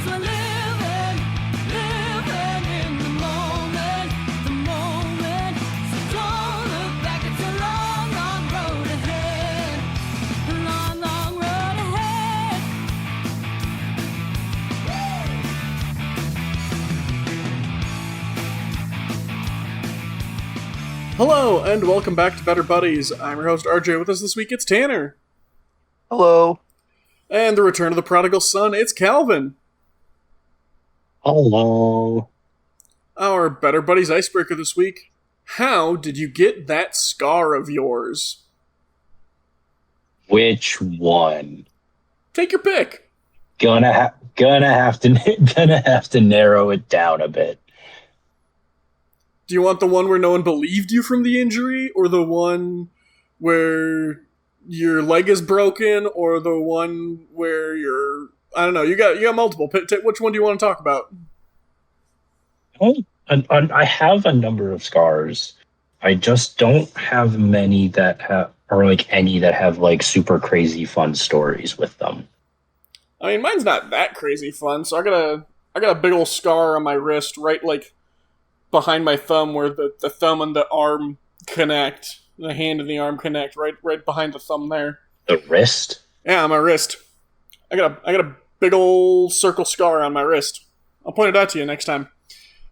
we're living in the moment, So don't look back, it's a long, long road ahead, a long, long road ahead. Hello, and welcome back to Better Buddies. I'm your host, RJ. With us this week, it's Tanner. Hello. And the return of the prodigal son, it's Calvin. Hello. Our Better Buddies icebreaker this week. How did you get that scar of yours? Which one? Take your pick. Gonna have to narrow it down a bit. Do you want the one where no one believed you from the injury, or the one where your leg is broken, or the one where you're... I don't know, you got multiple. Which one do you want to talk about? I have a number of scars. I just don't have many that have, or like any that have like super crazy fun stories with them. I mean, mine's not that crazy fun, so I got a big old scar on my wrist, right, like, behind my thumb, where the thumb and the arm connect. The hand and the arm connect, right behind the thumb there. The wrist? Yeah, on my wrist. I got a big old circle scar on my wrist. I'll point it out to you next time.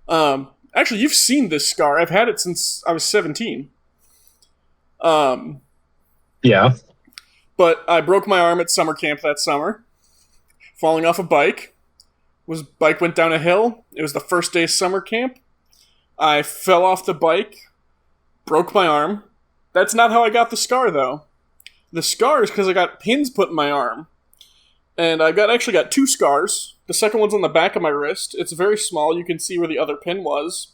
Actually, you've seen this scar. I've had it since I was 17. Yeah. But I broke my arm at summer camp that summer, falling off a bike. Bike went down a hill. It was the first day of summer camp. I fell off the bike, broke my arm. That's not how I got the scar, though. The scar is because I got pins put in my arm. And I actually got two scars. The second one's on the back of my wrist. It's very small. You can see where the other pin was.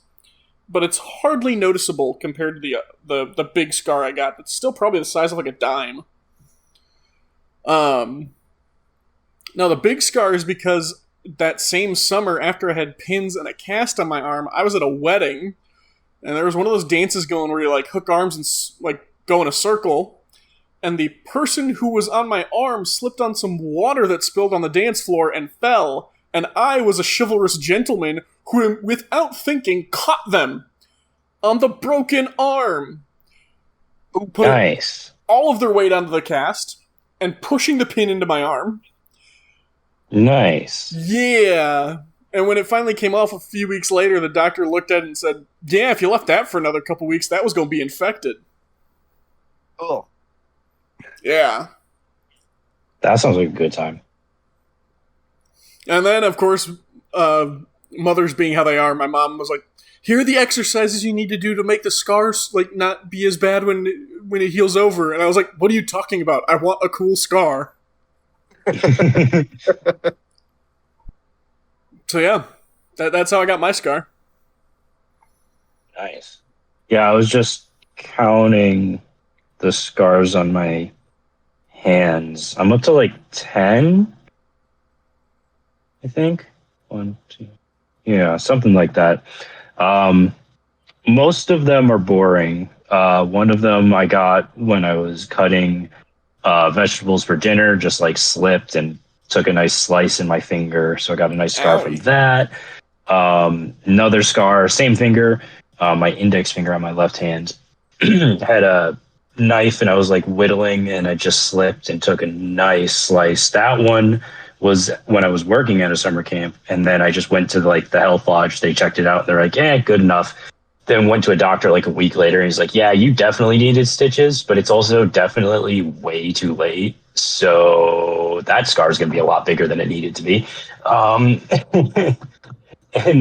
But it's hardly noticeable compared to the big scar I got. It's still probably the size of like a dime. Now, the big scar is because that same summer, after I had pins and a cast on my arm, I was at a wedding, and there was one of those dances going where you like hook arms and like go in a circle, and the person who was on my arm slipped on some water that spilled on the dance floor and fell, and I was a chivalrous gentleman who, without thinking, caught them on the broken arm. Put Nice. all of their weight onto the cast and pushing the pin into my arm. Nice. Yeah. And when it finally came off a few weeks later, the doctor looked at it and said, yeah, if you left that for another couple weeks, that was going to be infected. Oh. Yeah. That sounds like a good time. And then, of course, mothers being how they are, my mom was like, here are the exercises you need to do to make the scars like not be as bad when it heals over. And I was like, what are you talking about? I want a cool scar. So yeah, that's how I got my scar. Nice. Yeah, I was just counting the scars on my hands. I'm up to like 10, I think. 1, 2. Yeah, something like that. Most of them are boring. One of them I got when I was cutting vegetables for dinner, just like slipped and took a nice slice in my finger. So I got a nice scar from that. Another scar, same finger, my index finger on my left hand had a knife and I was like whittling and I just slipped and took a nice slice. That one was when I was working at a summer camp, and then I just went to like the health lodge. They checked it out. They're like, yeah, good enough. Then went to a doctor like a week later and he's like, yeah, you definitely needed stitches, but it's also definitely way too late. So that scar is going to be a lot bigger than it needed to be. And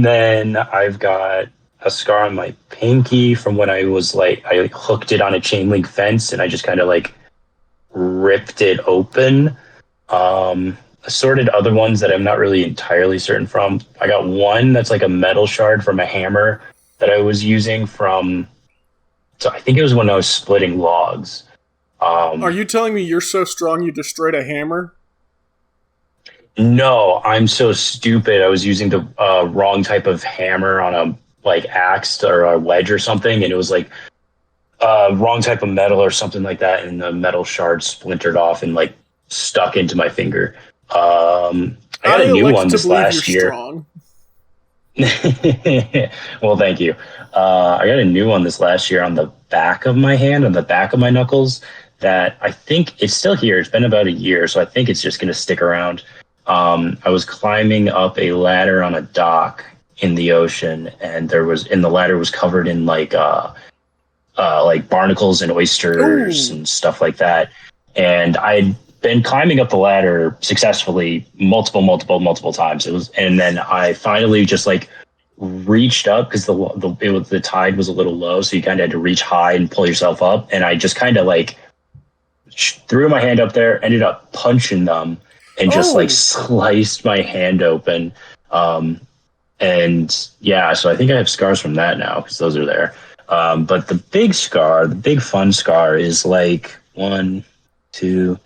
then I've got a scar on my pinky from when I was like, I hooked it on a chain link fence and I just kind of like ripped it open. Assorted other ones that I'm not really entirely certain from. I got one that's like a metal shard from a hammer that I was using from, so I think it was when I was splitting logs. Are you telling me you're so strong you destroyed a hammer? No, I'm so stupid. I was using the wrong type of hammer on a like axe or a wedge or something, and it was like wrong type of metal or something like that, and the metal shard splintered off and like stuck into my finger. I got a new like one to this believe last you're year. strong. Well, thank you. I got a new one this last year on the back of my hand, on the back of my knuckles, that I think it's still here. It's been about a year, so I think it's just going to stick around. I was climbing up a ladder on a dock in the ocean, and the ladder was covered in like barnacles and oysters Ooh. and stuff like that. And I'd been climbing up the ladder successfully multiple times. And then I finally just like reached up because the tide was a little low, so you kind of had to reach high and pull yourself up. And I just kind of like threw my hand up there, ended up punching them, and just like sliced my hand open. And yeah, so I think I have scars from that now because those are there. But the big fun scar is like 1, 2.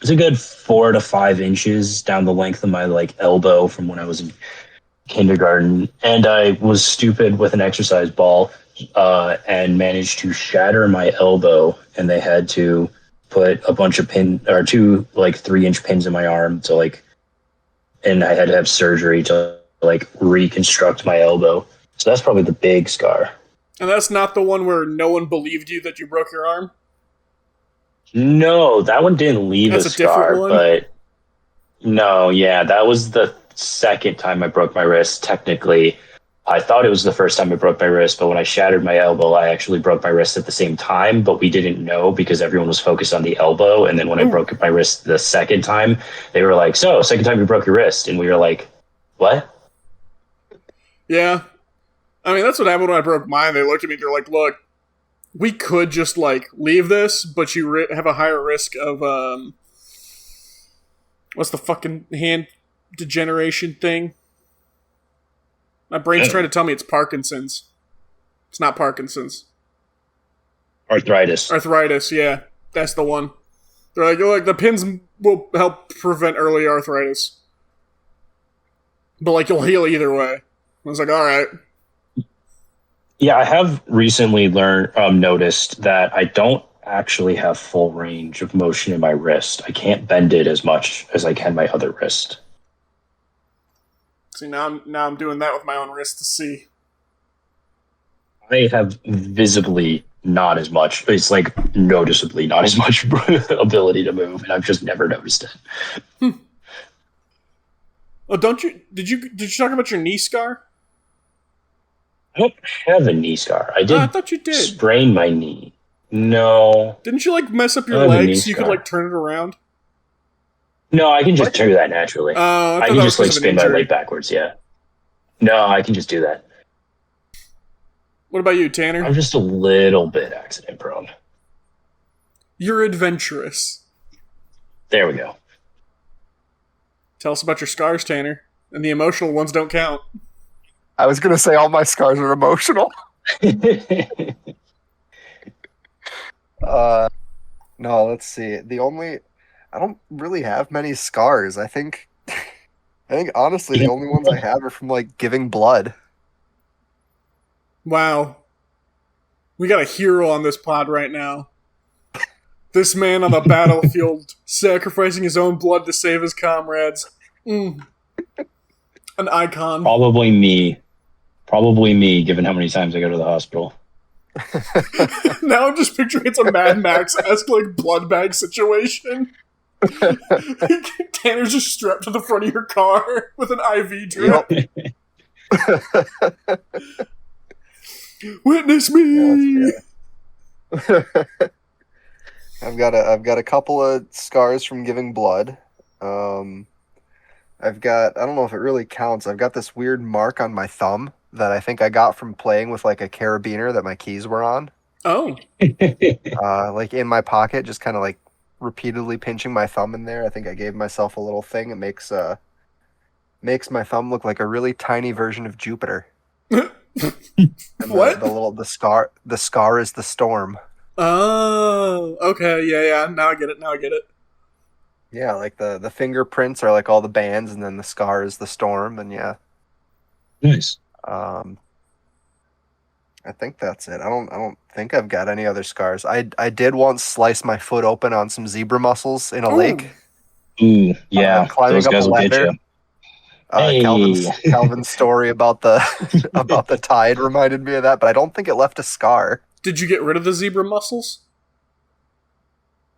It's a good 4 to 5 inches down the length of my like elbow from when I was in kindergarten. And I was stupid with an exercise ball and managed to shatter my elbow. And they had to put a bunch of 2 like 3-inch pins in my arm to like, and I had to have surgery to like reconstruct my elbow. So that's probably the big scar. And that's not the one where no one believed you that you broke your arm? No, that one didn't leave That's a a different scar, one? but no, yeah, that was the second time I broke my wrist. Technically, I thought it was the first time I broke my wrist, but when I shattered my elbow, I actually broke my wrist at the same time, but we didn't know because everyone was focused on the elbow. And then when I broke my wrist the second time, they were like, "So, second time you broke your wrist," and we were like, "What?" Yeah. I mean, that's what happened when I broke mine. They looked at me, they're like, look, we could just, like, leave this, but you have a higher risk of, what's the fucking hand degeneration thing? My brain's trying to tell me it's Parkinson's. It's not Parkinson's. Arthritis. Arthritis, yeah. That's the one. They're like, look, the pins will help prevent early arthritis. But, like, you'll heal either way. I was like, alright. Yeah, I have recently noticed that I don't actually have full range of motion in my wrist. I can't bend it as much as I can my other wrist. See, now I'm doing that with my own wrist to see. I have visibly not as much. It's like noticeably not as much ability to move, and I've just never noticed it. Oh, did you talk about your knee scar? I don't have a knee scar. I did I thought you did. sprain my knee. No. Didn't you, like, mess up I your have a knee legs so you could, scar. like, turn it around? No, I can just do that naturally. I can just like spin my leg backwards, yeah. No, I can just do that. What about you, Tanner? I'm just a little bit accident prone. You're adventurous. There we go. Tell us about your scars, Tanner. And the emotional ones don't count. I was gonna say all my scars are emotional. No, let's see. I don't really have many scars. I think honestly the only ones I have are from like giving blood. Wow. We got a hero on this pod right now. This man on the battlefield sacrificing his own blood to save his comrades. An icon. Probably me, given how many times I go to the hospital. Now I'm just picturing it's a Mad Max-esque, like, blood bag situation. Tanner's just strapped to the front of your car with an IV drip. Yep. Witness me! Yeah, I've got a couple of scars from giving blood. I don't know if it really counts. I've got this weird mark on my thumb that I think I got from playing with like a carabiner that my keys were on. Oh. Like in my pocket, just kind of like repeatedly pinching my thumb in there. I think I gave myself a little thing. It makes my thumb look like a really tiny version of Jupiter. What? The scar is the storm. Oh, okay, yeah. Now I get it. Yeah, like the fingerprints are like all the bands, and then the scar is the storm, and yeah. Nice. I think that's it. I don't think I've got any other scars. I did once slice my foot open on some zebra mussels in a lake. Ooh, yeah, climbing those up guys a will get ladder. you. Hey. Calvin's story about the about the tide reminded me of that, but I don't think it left a scar. Did you get rid of the zebra mussels?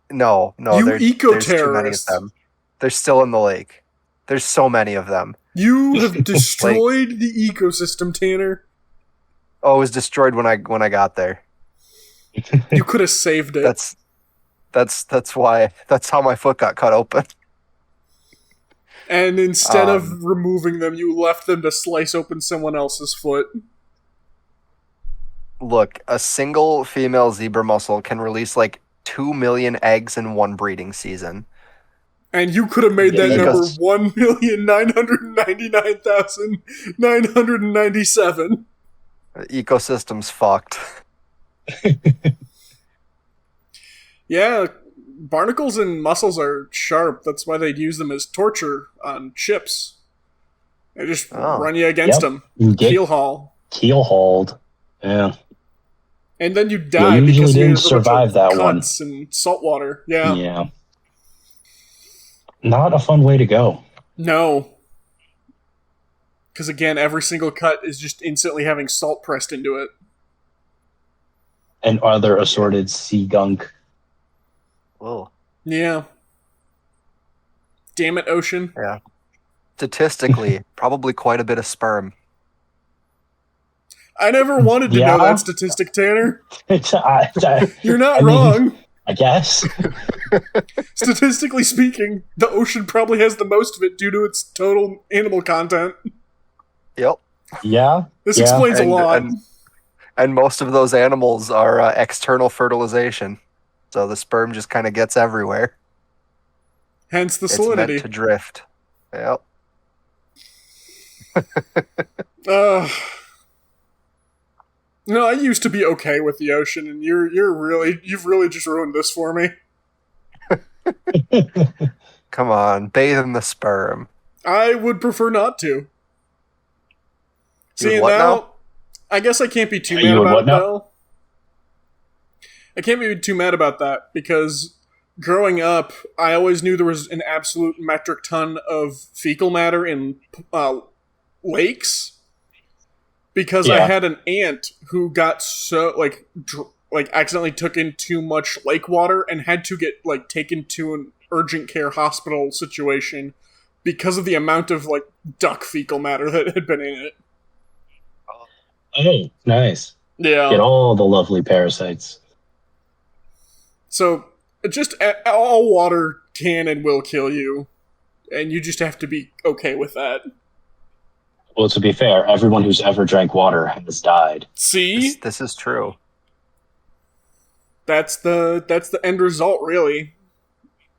No, You there's too many of eco-terrorist. them. They're still in the lake. There's so many of them. You have destroyed the ecosystem, Tanner. Oh, it was destroyed when I got there. You could have saved it. That's why. That's how my foot got cut open. And instead of removing them, you left them to slice open someone else's foot. Look, a single female zebra mussel can release like 2 million eggs in one breeding season. And you could have made that Yeah, number because- 1,999,997. The ecosystem's fucked. Yeah, barnacles and mussels are sharp. That's why they'd use them as torture on ships. They just run you against Yep. them. You get Keel haul. keel hauled. Yeah. And then you die you usually because you didn't have a bunch survive of that one. cuts and salt water. Yeah. Yeah. Not a fun way to go. No. Because again, every single cut is just instantly having salt pressed into it. And other assorted sea gunk. Whoa. Yeah. Damn it, ocean. Statistically, probably quite a bit of sperm. I never wanted to know Yeah. that statistic, Tanner. I You're not I mean- wrong. guess. Statistically speaking, the ocean probably has the most of it due to its total animal content. Yep. Yeah. This Yeah. explains a lot. And most of those animals are external fertilization. So the sperm just kind of gets everywhere. Hence the It's salinity. meant to drift. Yep. No, I used to be okay with the ocean, and you've really just ruined this for me. Come on, bathe in the sperm. I would prefer not to. See, what now, now? I guess I can't be too You mad would about what it, now? though. I can't be too mad about that, because growing up, I always knew there was an absolute metric ton of fecal matter in lakes. Because I Yeah. had an aunt who got so, accidentally took in too much lake water and had to get, taken to an urgent care hospital situation because of the amount of, duck fecal matter that had been in it. Oh, nice. Yeah. Get all the lovely parasites. So, all water can and will kill you, and you just have to be okay with that. Well, to be fair, everyone who's ever drank water has died. See? This is true. That's the end result, really.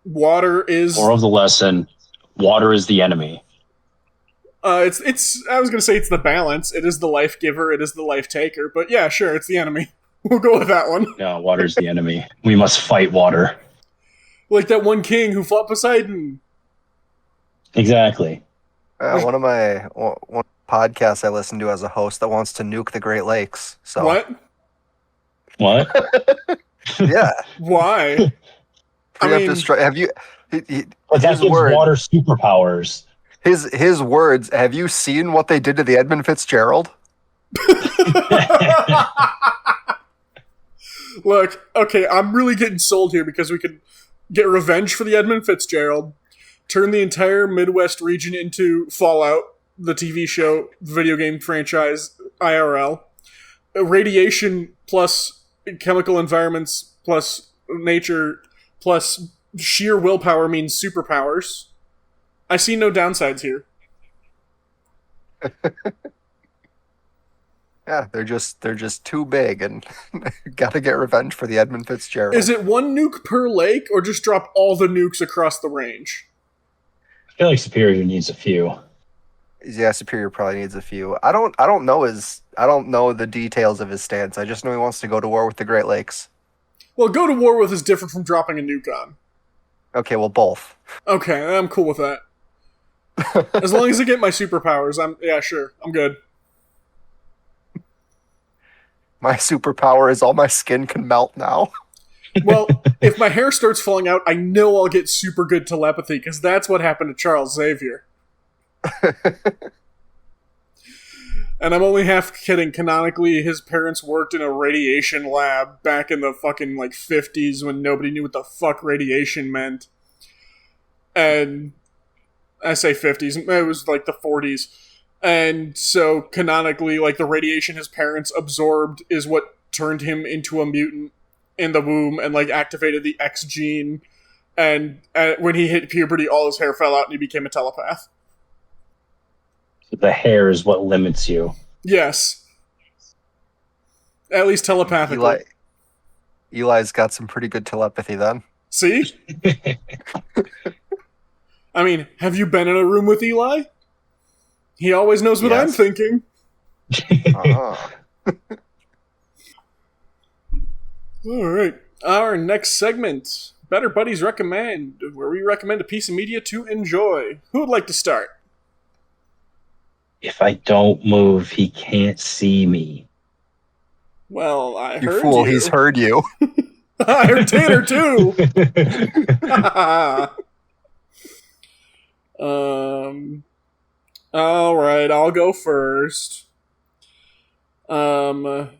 Water is... Moral of the lesson, water is the enemy. It's. I was gonna say it's the balance. It is the life giver. It is the life taker. But yeah, sure, it's the enemy. We'll go with that one. No, water's the enemy. We must fight water. Like that one king who fought Poseidon. Exactly. One podcast I listen to has a host that wants to nuke the Great Lakes. So What? What? yeah, Why? preemptive strike. Have you? But that His gives word. water superpowers. His words. Have you seen what they did to the Edmund Fitzgerald? Look, okay, I'm really getting sold here because we could get revenge for the Edmund Fitzgerald, turn the entire Midwest region into Fallout, the TV show, video game franchise, IRL, radiation plus chemical environments plus nature plus sheer willpower means superpowers. I see no downsides here. Yeah, they're just too big, and got to get revenge for the Edmund Fitzgerald. Is it one nuke per lake, or just drop all the nukes across the range? I feel like Superior needs a few. Yeah, Superior probably needs a few. I don't know the details of his stance. I just know he wants to go to war with the Great Lakes. Well, go to war with is different from dropping a nuke on. Okay, well, both. Okay, I'm cool with that. As long as I get my superpowers, sure, I'm good. My superpower is all my skin can melt now. Well, if my hair starts falling out, I know I'll get super good telepathy, because that's what happened to Charles Xavier. And I'm only half kidding. Canonically, his parents worked in a radiation lab back in the fucking, 50s when nobody knew what the fuck radiation meant. And I say 50s, it was the 40s. And so, canonically, the radiation his parents absorbed is what turned him into a mutant in the womb and, activated the X gene. And when he hit puberty, all his hair fell out and he became a telepath. The hair is what limits you. Yes. At least telepathically. Eli's got some pretty good telepathy then. See? I mean, have you been in a room with Eli? He always knows what I'm thinking. Ah. Alright. Our next segment, Better Buddies Recommend, where we recommend a piece of media to enjoy. Who would like to start? If I don't move, he can't see me. Well, I heard you. You fool, he's heard you. I heard Tanner too! Alright, I'll go first. I'm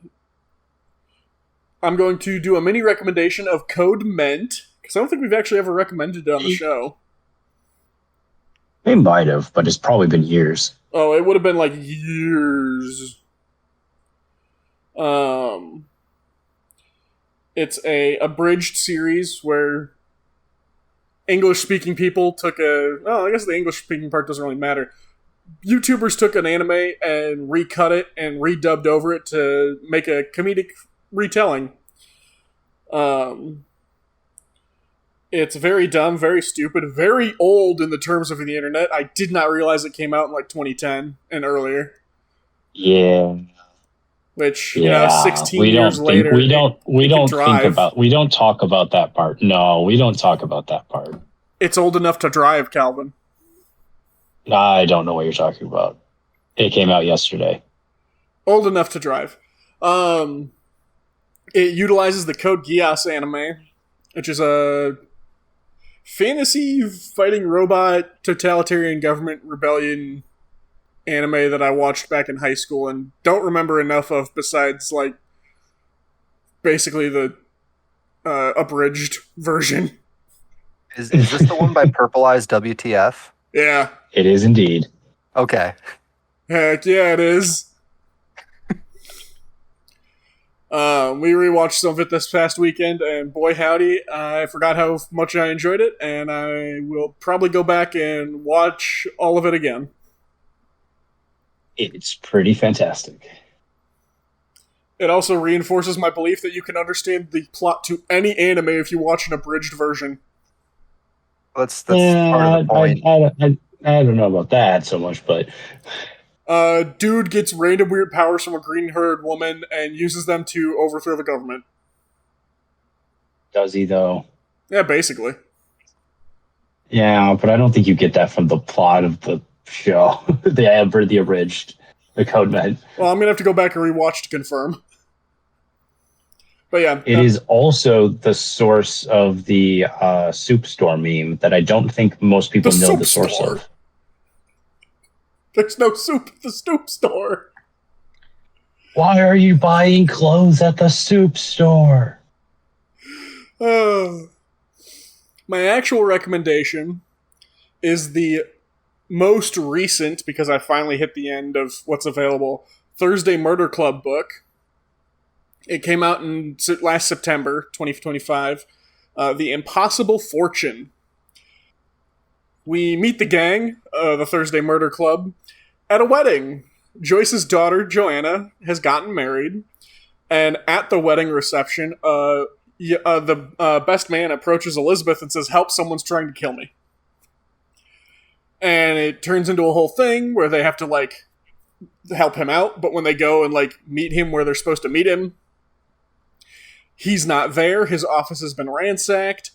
going to do a mini recommendation of Code Ment, because I don't think we've actually ever recommended it on the show. We might have, but it's probably been years. Oh, it would have been years. It's a abridged series where English-speaking people took I guess the English-speaking part doesn't really matter. YouTubers took an anime and recut it and redubbed over it to make a comedic retelling. It's very dumb, very stupid, very old in the terms of the internet. I did not realize it came out in 2010 and earlier. Yeah. Which, 16 years later, we don't talk about that part. No, we don't talk about that part. It's old enough to drive, Calvin. I don't know what you're talking about. It came out yesterday. Old enough to drive. It utilizes the Code Geass anime, which is a fantasy fighting robot totalitarian government rebellion anime that I watched back in high school and don't remember enough of besides basically the abridged version. Is this the one by Purple Eyes WTF? Yeah. It is indeed. Okay. Heck yeah, it is. We rewatched some of it this past weekend, and boy howdy, I forgot how much I enjoyed it, and I will probably go back and watch all of it again. It's pretty fantastic. It also reinforces my belief that you can understand the plot to any anime if you watch an abridged version. That's part of the point. I don't know about that so much, but... Dude gets random weird powers from a green-haired woman and uses them to overthrow the government. Does he, though? Yeah, basically. Yeah, but I don't think you get that from the plot of the show. the abridged, the Code Ment. Well, I'm going to have to go back and rewatch to confirm. But yeah. It is also the source of the soup store meme that I don't think most people know the source of. There's no soup at the soup store. Why are you buying clothes at the soup store? My actual recommendation is the most recent, because I finally hit the end of what's available, Thursday Murder Club book. It came out in last September, 2025. The Impossible Fortune. We meet the gang, the Thursday Murder Club, at a wedding. Joyce's daughter, Joanna, has gotten married, and at the wedding reception, the best man approaches Elizabeth and says, "Help, someone's trying to kill me." And it turns into a whole thing where they have to, help him out, but when they go and, meet him where they're supposed to meet him, he's not there, his office has been ransacked,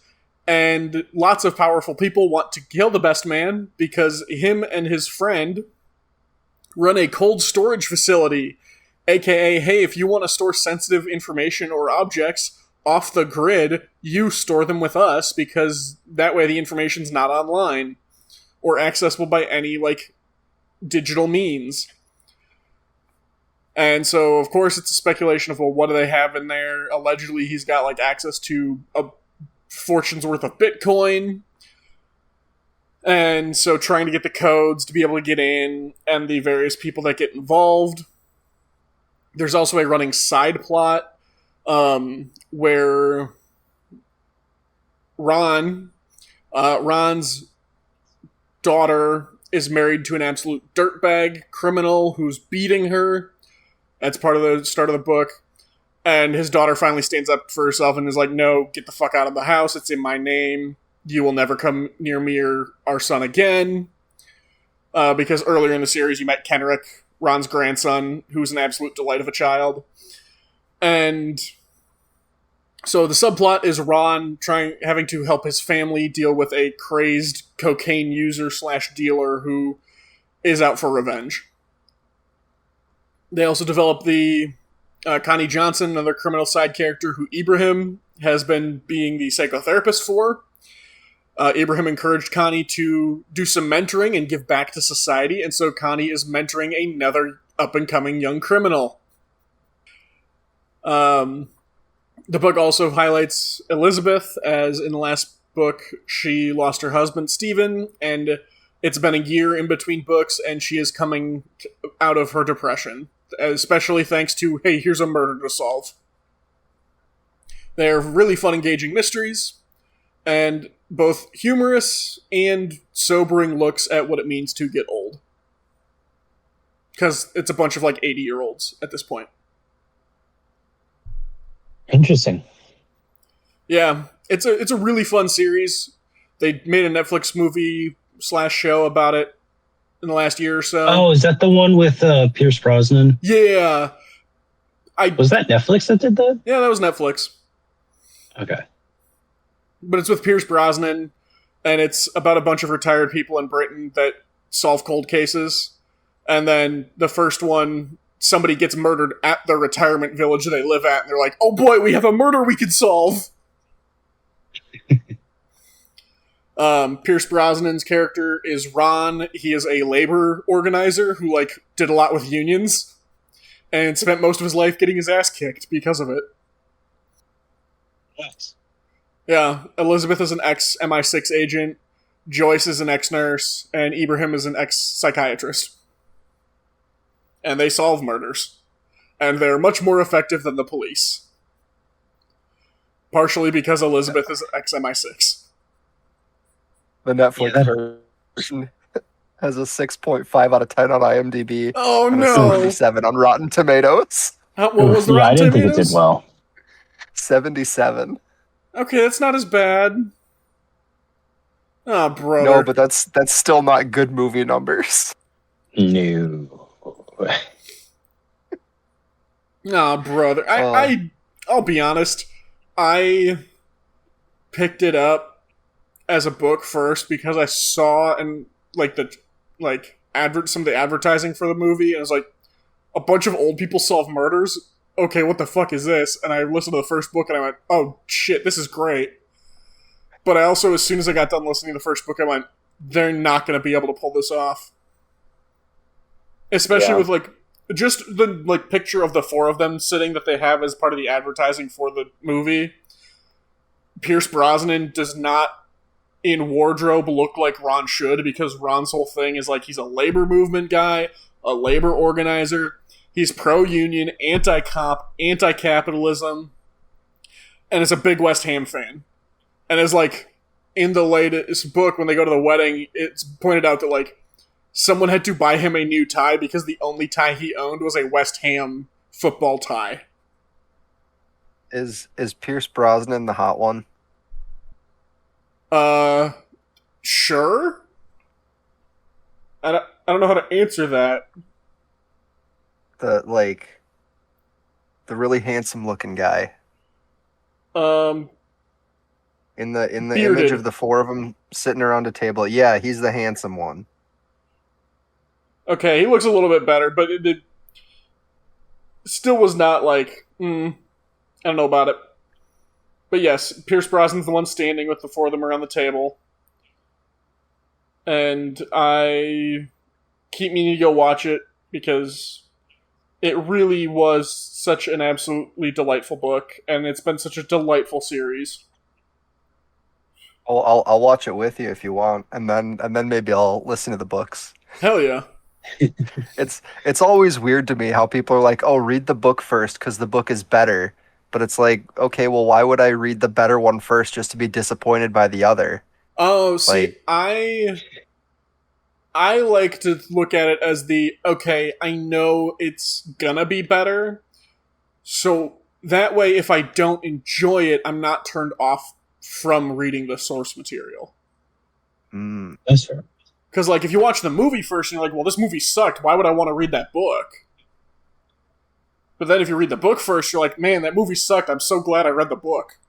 and lots of powerful people want to kill the best man because him and his friend run a cold storage facility, aka, hey, if you want to store sensitive information or objects off the grid, you store them with us because that way the information's not online or accessible by any, digital means. And so, of course, it's a speculation of, well, what do they have in there? Allegedly, he's got, like, access to a fortune's worth of Bitcoin. And so trying to get the codes to be able to get in, and the various people that get involved. There's also a running side plot where Ron's daughter is married to an absolute dirtbag criminal who's beating her. That's part of the start of the book. And his daughter finally stands up for herself and is like, no, get the fuck out of the house. It's in my name. You will never come near me or our son again. Because earlier in the series, you met Kenrick, Ron's grandson, who's an absolute delight of a child. And so the subplot is Ron having to help his family deal with a crazed cocaine user / dealer who is out for revenge. They also develop the Connie Johnson, another criminal side character who Ibrahim has been being the psychotherapist for. Ibrahim encouraged Connie to do some mentoring and give back to society, and so Connie is mentoring another up-and-coming young criminal. The book also highlights Elizabeth, as in the last book, she lost her husband, Stephen, and it's been a year in between books, and she is coming out of her depression, especially thanks to, hey, here's a murder to solve. They're really fun, engaging mysteries, and both humorous and sobering looks at what it means to get old. Because it's a bunch of, like, 80-year-olds at this point. Interesting. Yeah, it's a really fun series. They made a Netflix movie / show about it in the last year or so. Oh, is that the one with Pierce Brosnan? Yeah. Was that Netflix that did that? Yeah, that was Netflix. Okay. But it's with Pierce Brosnan, and it's about a bunch of retired people in Britain that solve cold cases. And then the first one, somebody gets murdered at the retirement village they live at, and they're like, oh boy, we have a murder we can solve! Pierce Brosnan's character is Ron. He is a labor organizer who, like, did a lot with unions, and spent most of his life getting his ass kicked because of it. Yes. Yeah, Elizabeth is an ex-MI6 agent, Joyce is an ex-nurse, and Ibrahim is an ex-psychiatrist. And they solve murders. And they're much more effective than the police. Partially because Elizabeth is ex-MI6. The Netflix version has a 6.5 out of 10 on IMDb. Oh and no! a 77 on Rotten Tomatoes. What was the I Rotten didn't think it Tomatoes? did well. 77. Okay, that's not as bad. Oh, brother. No, but that's still not good movie numbers. No. Nah, brother. I'll be honest. I picked it up as a book first because I saw and some of the advertising for the movie, and it was like a bunch of old people solve murders. Okay, what the fuck is this? And I listened to the first book and I went, oh shit, this is great. But I also, as soon as I got done listening to the first book, I went, they're not going to be able to pull this off. Especially with, like, just the, like, picture of the four of them sitting that they have as part of the advertising for the movie. Pierce Brosnan does not, in wardrobe, look like Ron should, because Ron's whole thing is, like, he's a labor movement guy, a labor organizer. He's pro-union, anti-cop, anti-capitalism, and is a big West Ham fan. And is like, in the latest book, when they go to the wedding, it's pointed out that, like, someone had to buy him a new tie because the only tie he owned was a West Ham football tie. Is Pierce Brosnan the hot one? Sure? I don't know how to answer that. The really handsome looking guy. In the Bearded. image of the four of them sitting around a table. Yeah, he's the handsome one. Okay, he looks a little bit better, but it still was not like, I don't know about it. But yes, Pierce Brosnan's the one standing with the four of them around the table. And I keep meaning to go watch it because it really was such an absolutely delightful book, and it's been such a delightful series. I'll watch it with you if you want, and then maybe I'll listen to the books. Hell yeah. It's always weird to me how people are like, "Oh, read the book first because the book is better." But it's like, okay, well, why would I read the better one first just to be disappointed by the other? Oh, see, Like- I like to look at it as okay, I know it's gonna be better, so that way if I don't enjoy it, I'm not turned off from reading the source material. Mm. That's fair. Because, like, if you watch the movie first and you're like, well, this movie sucked, why would I want to read that book? But then if you read the book first, you're like, man, that movie sucked, I'm so glad I read the book.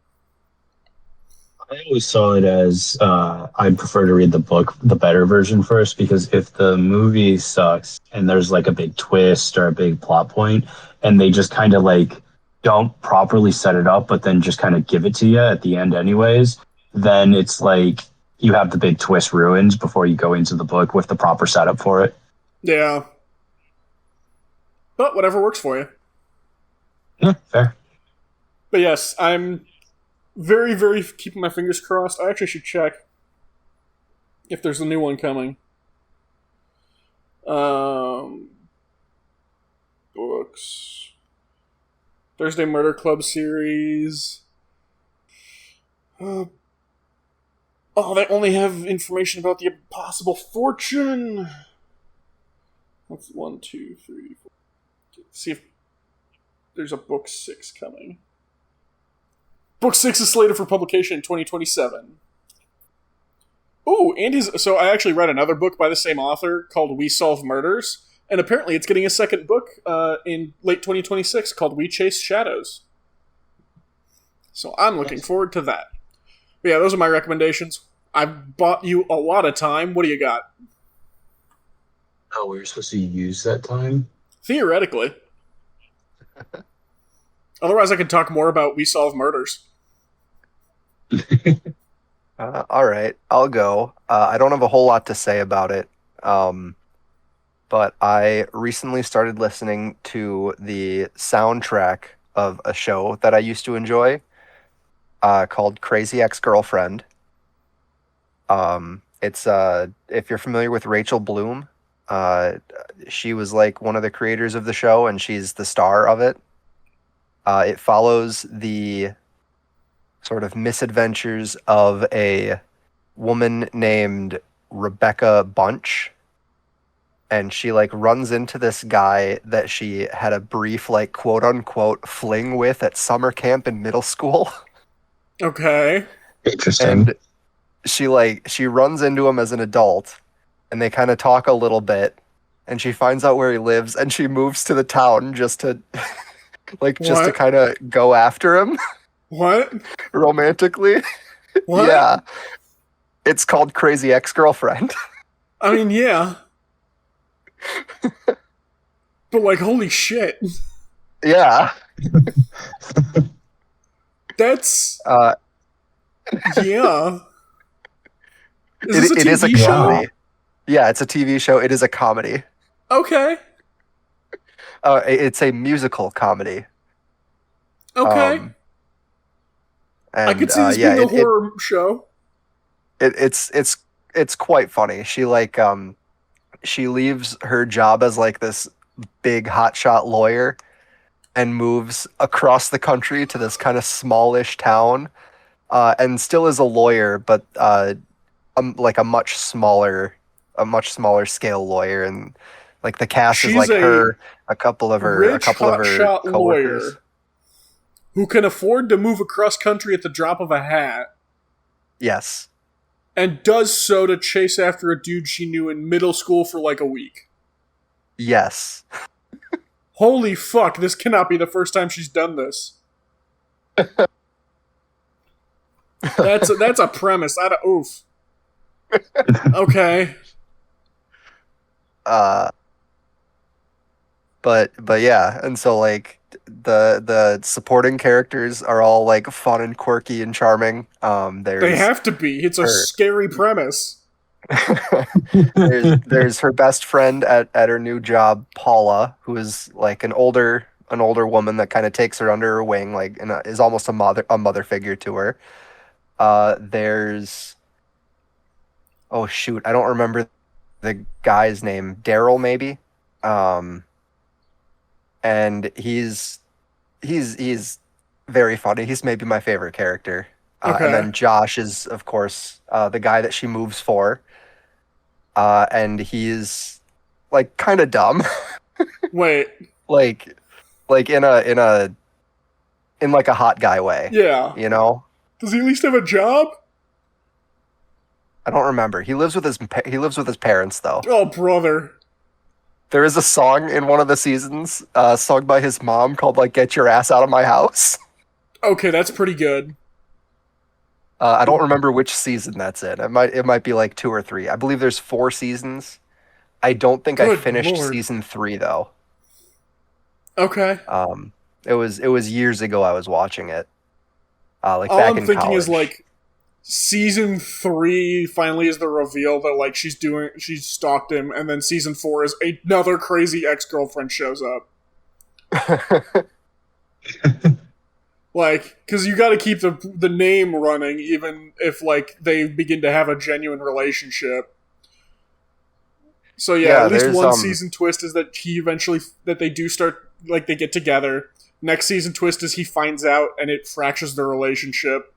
I always saw it as I'd prefer to read the book, the better version first, because if the movie sucks and there's like a big twist or a big plot point, and they just kind of like don't properly set it up, but then just kind of give it to you at the end anyways, then it's like you have the big twist ruined before you go into the book with the proper setup for it. Yeah. But whatever works for you. Yeah, fair. But yes, I'm very, very keeping my fingers crossed. I actually should check if there's a new one coming. Books. Thursday Murder Club series. Oh, they only have information about the Impossible Fortune. That's 1, 2, 3, 4. Let's see if there's a book 6 coming. Book 6 is slated for publication in 2027. Ooh, so I actually read another book by the same author called We Solve Murders, and apparently it's getting a second book in late 2026 called We Chase Shadows. So I'm looking forward to that. But yeah, those are my recommendations. I've bought you a lot of time. What do you got? Oh, we were supposed to use that time? Theoretically. Otherwise, I could talk more about We Solve Murders. All right, I'll go. I don't have a whole lot to say about it, but I recently started listening to the soundtrack of a show that I used to enjoy called Crazy Ex-Girlfriend. It's if you're familiar with Rachel Bloom, she was like one of the creators of the show, and she's the star of it. It follows the sort of misadventures of a woman named Rebecca Bunch, and she like runs into this guy that she had a brief like quote unquote fling with at summer camp in middle school. Okay. Interesting. And she runs into him as an adult, and they kind of talk a little bit, and she finds out where he lives, and she moves to the town just to just to What? kind of go after him What? romantically. What? Yeah. It's called Crazy Ex-Girlfriend. I mean, yeah. But, like, holy shit. Yeah. That's... Uh, yeah. Is this it is a TV show? comedy. Yeah, it's a TV show. It is a comedy. Okay. It's a musical comedy. Okay. And, I could see this yeah, being a horror show. it's quite funny. She she leaves her job as like this big hotshot lawyer and moves across the country to this kind of smallish town, and still is a lawyer, but like a much smaller scale lawyer, and like the cast is She's like a her, a couple of her hotshot coworkers. lawyer who can afford to move across country at the drop of a hat, Yes. and does so to chase after a dude she knew in middle school for like a week. Yes. Holy fuck, this cannot be the first time she's done this. That's a premise. Oof. Okay. But yeah, and so like the supporting characters are all like fun and quirky and charming. They have to be. It's a scary premise. There's her best friend at her new job, Paula, who is like an older woman that kind of takes her under her wing, like, and is almost a mother figure to her. There's oh shoot, I don't remember the guy's name, Daryl maybe, and he's very funny. He's maybe my favorite character. Okay. And then Josh is, of course, the guy that she moves for. And he's like kind of dumb, Wait. like in like a hot guy way. Yeah. You know, Does he at least have a job? I don't remember. He lives with his parents though. Oh, brother. There is a song in one of the seasons, sung by his mom called like "Get Your Ass Out of My House." Okay, that's pretty good. I don't remember which season that's in. It might be like 2 or 3. I believe there's 4 seasons. I don't think I Good finished Lord. season 3 though. Okay. It was years ago I was watching it. Like All back I'm in thinking college. is like season 3 finally is the reveal that like she's stalked him, and then season 4 is another crazy ex-girlfriend shows up. Like, because you got to keep the name running, even if like they begin to have a genuine relationship. So yeah, at least there's, one season twist is that they do start, like, they get together. Next season twist is he finds out and it fractures their relationship,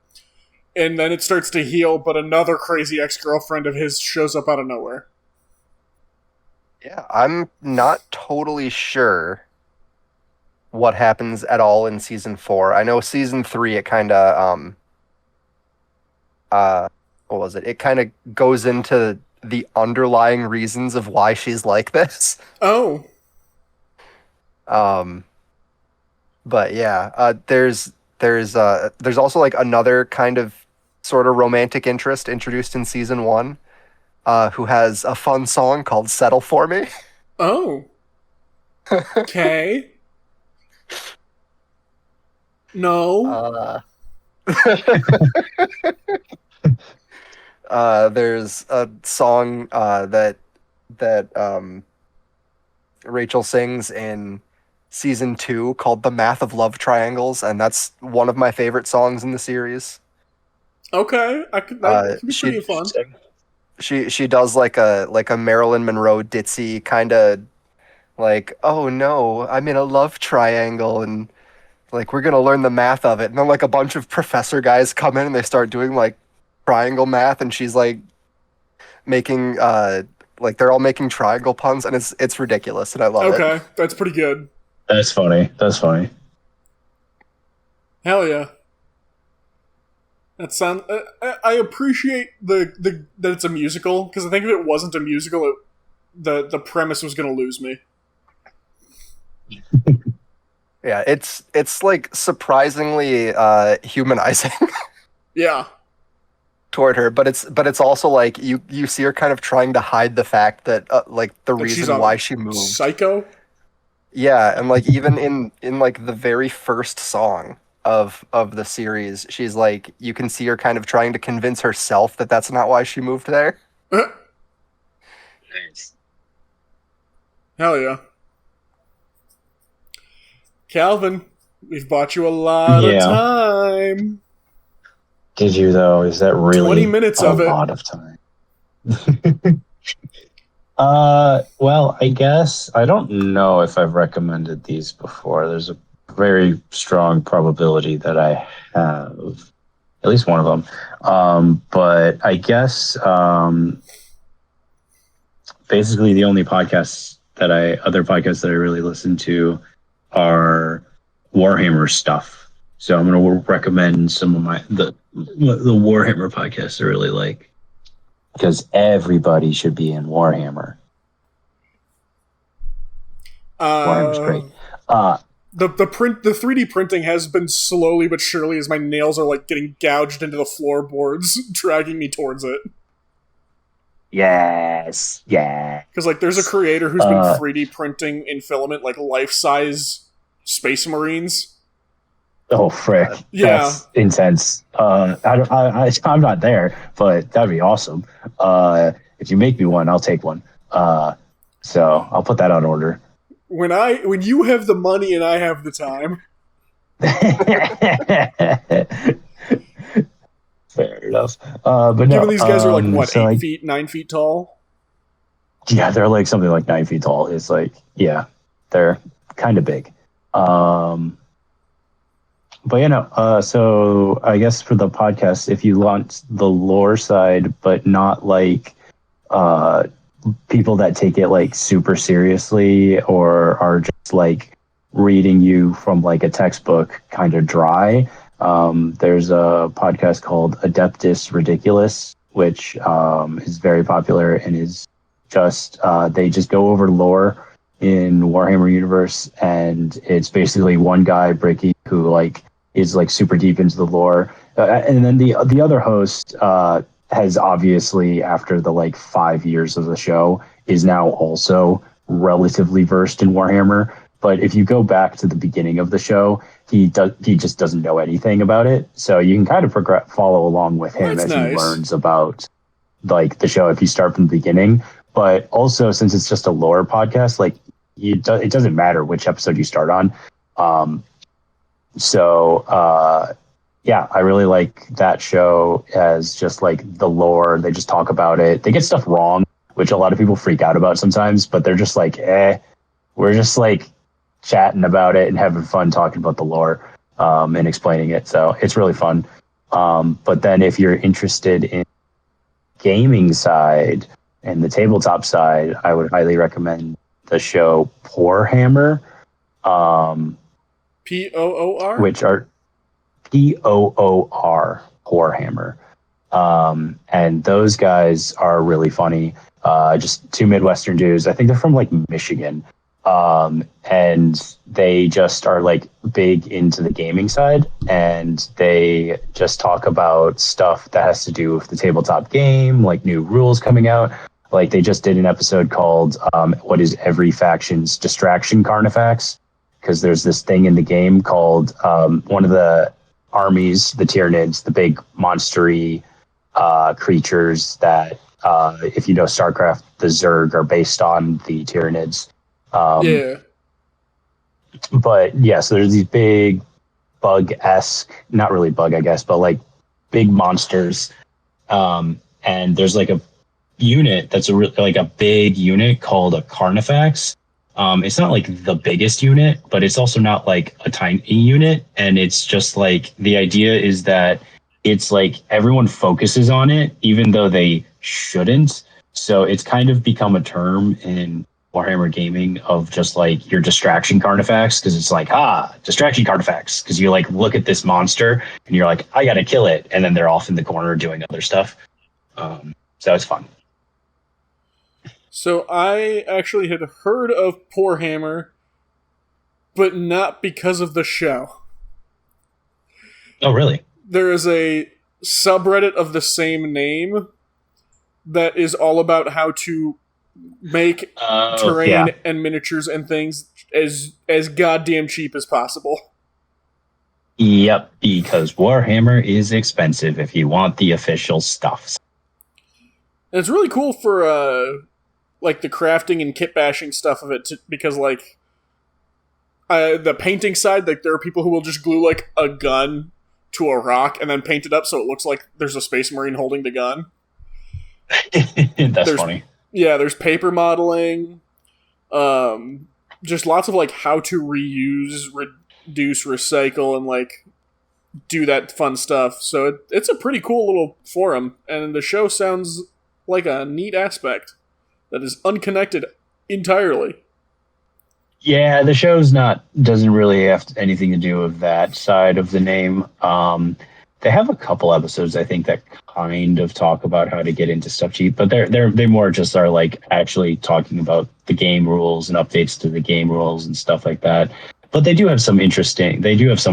and then it starts to heal. But another crazy ex-girlfriend of his shows up out of nowhere. Yeah, I'm not totally sure what happens at all in season 4. I know season 3 it kind of what was it? It kind of goes into the underlying reasons of why she's like this. Oh, But yeah, there's also like another kind of sort of romantic interest introduced in season 1, who has a fun song called "Settle for Me." oh, okay. No. There's a song that Rachel sings in season 2 called "The Math of Love Triangles," and that's one of my favorite songs in the series. Okay, that could be pretty fun. She does like a Marilyn Monroe ditzy kind of like, "Oh no, I'm in a love triangle," and like we're gonna learn the math of it, and then like a bunch of professor guys come in and they start doing like triangle math, and she's like making like they're all making triangle puns, and it's ridiculous, and I love it. Okay, that's pretty good. That's funny. That's funny. Hell yeah. That sound. I appreciate the that it's a musical, because I think if it wasn't a musical, the premise was going to lose me. Yeah, it's like surprisingly humanizing Yeah. toward her, but it's also like you see her kind of trying to hide the fact that like the Like she's reason a why she moved. Psycho. Yeah, and like even in like the very first song of the series, she's like, you can see her kind of trying to convince herself that that's not why she moved there. Hell yeah. Calvin, we've bought you a lot of time. Did you though? Is that really 20 minutes of it? A lot of time. Well, I guess I don't know if I've recommended these before. There's a very strong probability that I have, at least one of them. But I guess basically the only other podcasts that I really listen to are Warhammer stuff. So I'm going to recommend some of the Warhammer podcasts I really like, because everybody should be in Warhammer. Warhammer's great. The 3D printing has been slowly but surely, as my nails are like getting gouged into the floorboards, dragging me towards it. Yes. Because like there's a creator who's been 3D printing in filament like life-size Space Marines. Oh frick! Yeah. That's intense. I'm not there, but that'd be awesome. if you make me one, I'll take one. So I'll put that on order. When you have the money and I have the time. Fair enough. But Given no, these guys are like what, so 8 feet, 9 feet tall? yeah, they're like something like 9 feet tall. It's like, yeah, they're kind of big. But so I guess for the podcast, if you want the lore side, but not like people that take it like super seriously or are just like reading you from like a textbook kind of dry, there's a podcast called Adeptus Ridiculous, which is very popular and is just they just go over lore in Warhammer universe, and it's basically one guy, Bricky, who like is like super deep into the lore, and then the other host has obviously, after the like 5 years of the show, is now also relatively versed in Warhammer. But if you go back to the beginning of the show, he just doesn't know anything about it. So you can kind of follow along with him as nice. he learns about like the show if you start from the beginning. But also, since it's just a lore podcast, like it doesn't matter which episode you start on. Yeah, I really like that show as just like the lore. They just talk about it. They get stuff wrong, which a lot of people freak out about sometimes, but they're just like, we're just like chatting about it and having fun talking about the lore and explaining it. So it's really fun. But then if you're interested in gaming side and the tabletop side, I would highly recommend the show Poorhammer. Poor? Which are Poor, Poorhammer. And those guys are really funny. Just two Midwestern dudes. I think they're from like Michigan. And they just are like big into the gaming side, and they just talk about stuff that has to do with the tabletop game, like new rules coming out. Like they just did an episode called what is every faction's distraction Carnifex, because there's this thing in the game called one of the armies, the Tyranids, the big monstery creatures that if you know StarCraft, the Zerg are based on the Tyranids. Yeah. But yeah, so there's these big bug-esque, not really bug, I guess, but like big monsters. And there's like a unit that's like a big unit called a Carnifex. It's not like the biggest unit, but it's also not like a tiny unit. And it's just like the idea is that it's like everyone focuses on it, even though they shouldn't. So it's kind of become a term in Warhammer gaming of just like your distraction Carnifex, because it's like, distraction Carnifex, because you like look at this monster and you're like, I gotta kill it, and then they're off in the corner doing other stuff. So it's fun. So I actually had heard of Poorhammer, but not because of the show. Oh, really? There is a subreddit of the same name that is all about how to make terrain and miniatures and things as goddamn cheap as possible. Yep, because Warhammer is expensive if you want the official stuffs. And it's really cool for like the crafting and kit bashing stuff of it, because like the painting side, like there are people who will just glue like a gun to a rock and then paint it up so it looks like there's a Space Marine holding the gun. That's funny. Yeah, there's paper modeling, just lots of like how to reuse, reduce, recycle, and like do that fun stuff. So it's a pretty cool little forum, and the show sounds like a neat aspect that is unconnected entirely. Yeah, the show's doesn't really have anything to do with that side of the name. They have a couple episodes, I think, that kind of talk about how to get into stuff cheap, but they more just are like actually talking about the game rules and updates to the game rules and stuff like that. But they do have some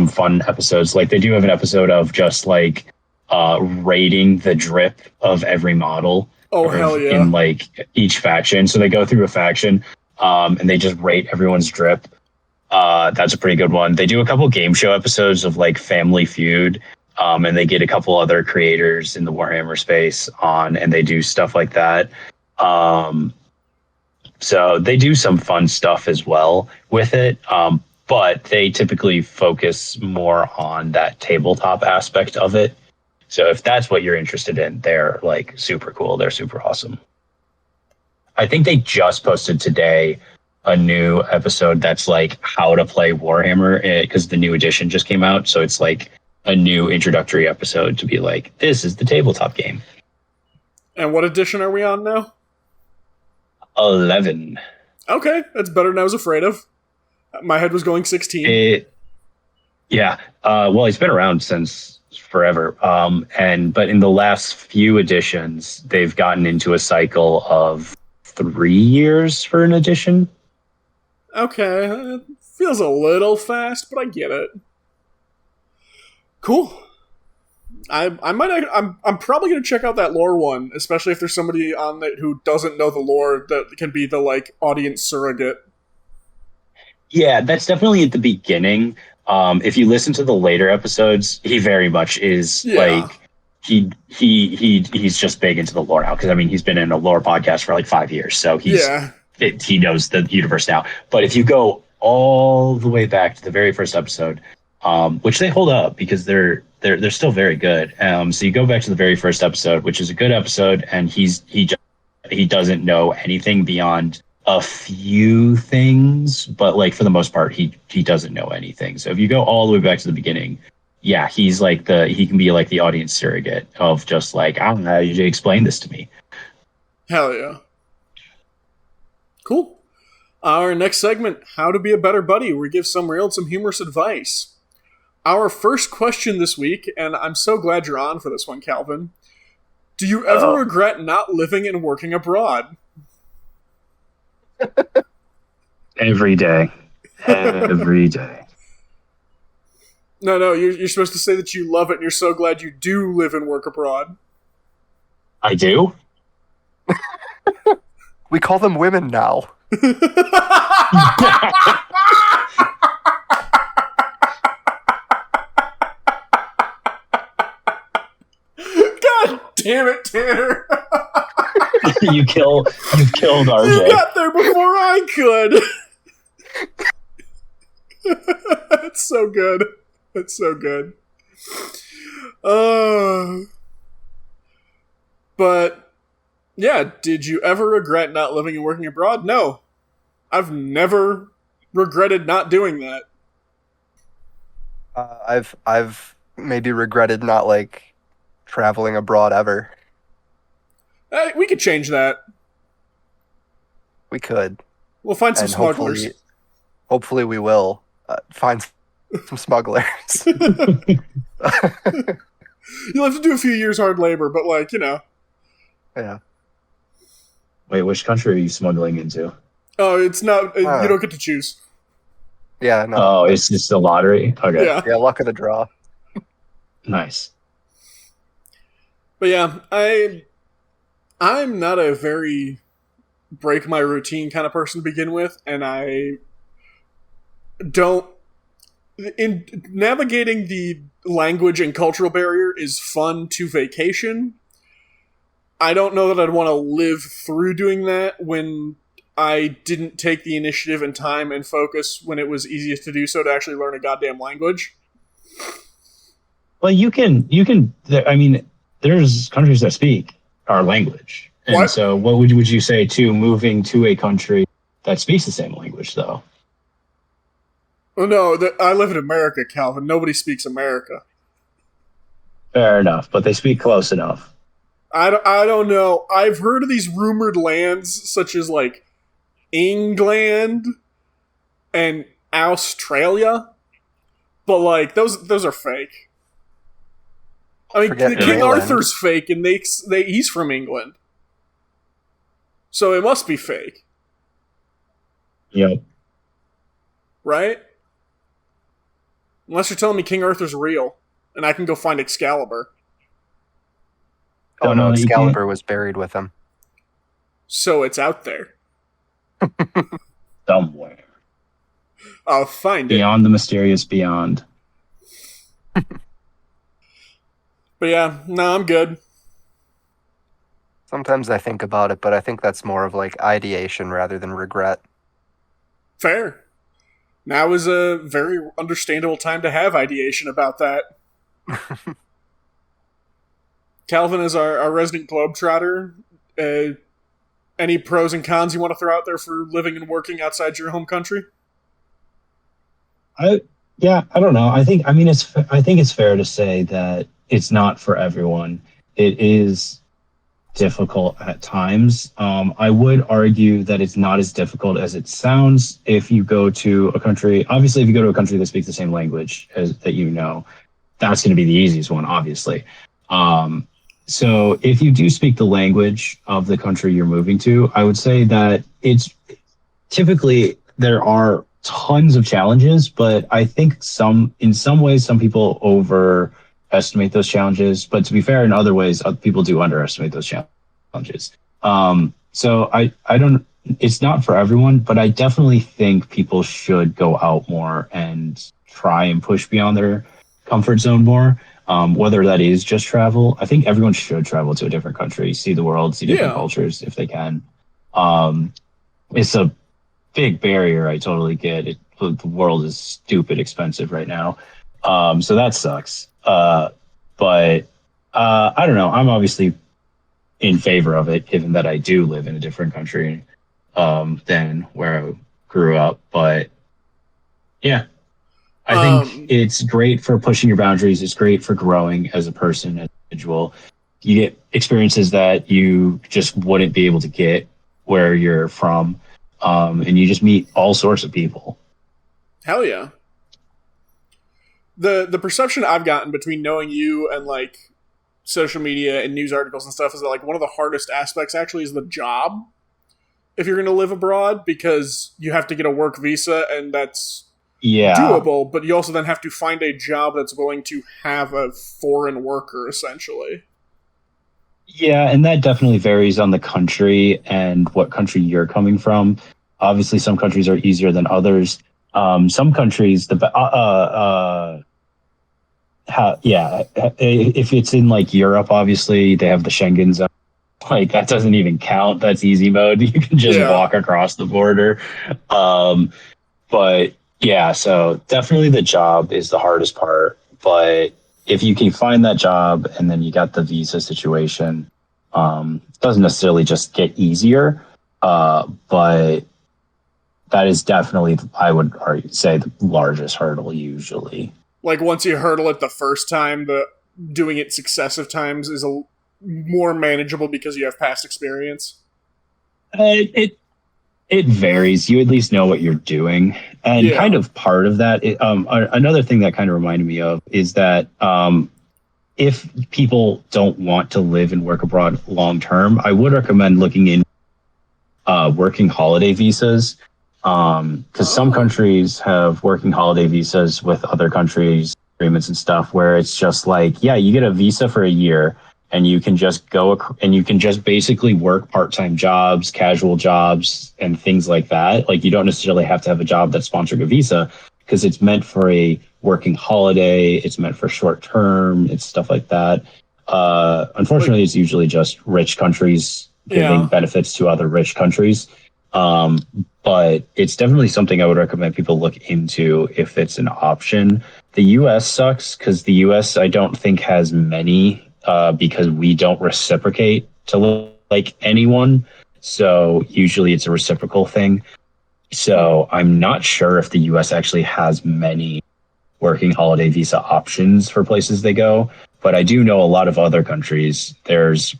fun episodes. Like they do have an episode of just like rating the drip of every model. Oh, hell yeah. In like each faction. So they go through a faction and they just rate everyone's drip. That's a pretty good one. They do a couple game show episodes of like Family Feud. And they get a couple other creators in the Warhammer space on, and they do stuff like that. So they do some fun stuff as well with it, but they typically focus more on that tabletop aspect of it. So if that's what you're interested in, they're like super cool. They're super awesome. I think they just posted today a new episode that's like how to play Warhammer because the new edition just came out. So it's like a new introductory episode to be like, this is the tabletop game. And what edition are we on now? 11. Okay, that's better than I was afraid of. My head was going 16. Well, he's been around since forever. But in the last few editions, they've gotten into a cycle of 3 years for an edition. Okay, it feels a little fast, but I get it. Cool. I'm probably gonna check out that lore one, especially if there's somebody on it who doesn't know the lore that can be the like audience surrogate. Yeah, that's definitely at the beginning. If you listen to the later episodes, he very much is like he's just big into the lore now because I mean he's been in a lore podcast for like 5 years, so he knows the universe now. But if you go all the way back to the very first episode, which they hold up because they're still very good. So you go back to the very first episode, which is a good episode, and he doesn't know anything beyond a few things, but like for the most part, he doesn't know anything. So if you go all the way back to the beginning, yeah, he's like he can be like the audience surrogate of just like, I don't know how you explain this to me. Hell yeah. Cool. Our next segment, How to Be a Better Buddy, where we give some real and some humorous advice. Our first question this week, and I'm so glad you're on for this one, Calvin. Do you ever regret not living and working abroad? Every day. Every day. No, you're supposed to say that you love it and you're so glad you do live and work abroad. I do? We call them women now. God damn it, Tanner. You've killed RJ. You got there before I could. That's so good. That's so good. But yeah, did you ever regret not living and working abroad? No. I've never regretted not doing that. I've maybe regretted not like traveling abroad ever. We could change that. We could. We'll find some smugglers. Hopefully we will find some smugglers. You'll have to do a few years hard labor, but like, you know. Yeah. Wait, which country are you smuggling into? Oh, it's not. You don't get to choose. Yeah, no. Oh, it's just a lottery? Okay. Yeah, luck of the draw. Nice. But yeah, I'm not a very break my routine kind of person to begin with, and I don't. In navigating the language and cultural barrier is fun to vacation. I don't know that I'd want to live through doing that when I didn't take the initiative and time and focus when it was easiest to do so to actually learn a goddamn language. Well, you can. I mean, there's countries that speak our language, and what? So what would you say to moving to a country that speaks the same language, though? Oh no, I live in America, Calvin. Nobody speaks America. Fair enough, but they speak close enough. I don't know. I've heard of these rumored lands such as like England and Australia, but like those are fake. I mean, Forget King England. Arthur's fake, and he's from England, so it must be fake, Yep. right? Unless you're telling me King Arthur's real, and I can go find Excalibur. Oh Don't no, know that you Excalibur was buried with him. So it's out there. Somewhere. I'll find it. Beyond the mysterious beyond. But yeah, no, I'm good. Sometimes I think about it, but I think that's more of like ideation rather than regret. Fair. Now is a very understandable time to have ideation about that. Calvin is our resident globetrotter. Any pros and cons you want to throw out there for living and working outside your home country? I don't know. I think it's fair to say that it's not for everyone. It is difficult at times. I would argue that it's not as difficult as it sounds if you go to a country. Obviously, if you go to a country that speaks the same language as that, that's going to be the easiest one, obviously. So if you do speak the language of the country you're moving to, I would say that it's typically there are tons of challenges, but I think in some ways, some people overestimate those challenges. But to be fair, in other ways, other people do underestimate those challenges. So I don't, it's not for everyone, but I definitely think people should go out more and try and push beyond their comfort zone more. Whether that is just travel, I think everyone should travel to a different country, see the world, see different cultures if they can. It's a big barrier. I totally get it. The world is stupid expensive right now. So that sucks. But I don't know. I'm obviously in favor of it, given that I do live in a different country than where I grew up. But yeah. I think it's great for pushing your boundaries. It's great for growing as a person, as an individual. You get experiences that you just wouldn't be able to get where you're from. And you just meet all sorts of people. Hell yeah. The perception I've gotten between knowing you and like social media and news articles and stuff is that like one of the hardest aspects actually is the job if you're going to live abroad, because you have to get a work visa, and that's doable, but you also then have to find a job that's going to have a foreign worker, essentially. Yeah, and that definitely varies on the country and what country you're coming from. Obviously, some countries are easier than others. Some countries, if it's in like Europe, obviously they have the Schengen zone. Like that doesn't even count. That's easy mode. You can just walk across the border. But yeah, so definitely the job is the hardest part. But if you can find that job and then you got the visa situation, it doesn't necessarily just get easier. But that is definitely, I would say, the largest hurdle usually. Like once you hurdle it the first time, doing it successive times is more manageable because you have past experience. It varies. You at least know what you're doing. And kind of part of that, another thing that kind of reminded me of is that if people don't want to live and work abroad long term, I would recommend looking in working holiday visas. Because some countries have working holiday visas with other countries, agreements and stuff, where it's just like, you get a visa for a year. And you can just go and you can just basically work part-time jobs, casual jobs, and things like that. Like you don't necessarily have to have a job that's sponsoring a visa because it's meant for a working holiday. It's meant for short term. It's stuff like that. Unfortunately, it's usually just rich countries giving benefits to other rich countries. But it's definitely something I would recommend people look into if it's an option. The U.S. sucks because the U.S. I don't think has many. Because we don't reciprocate to like anyone. So usually it's a reciprocal thing. So I'm not sure if the US actually has many working holiday visa options for places they go. But I do know a lot of other countries, there's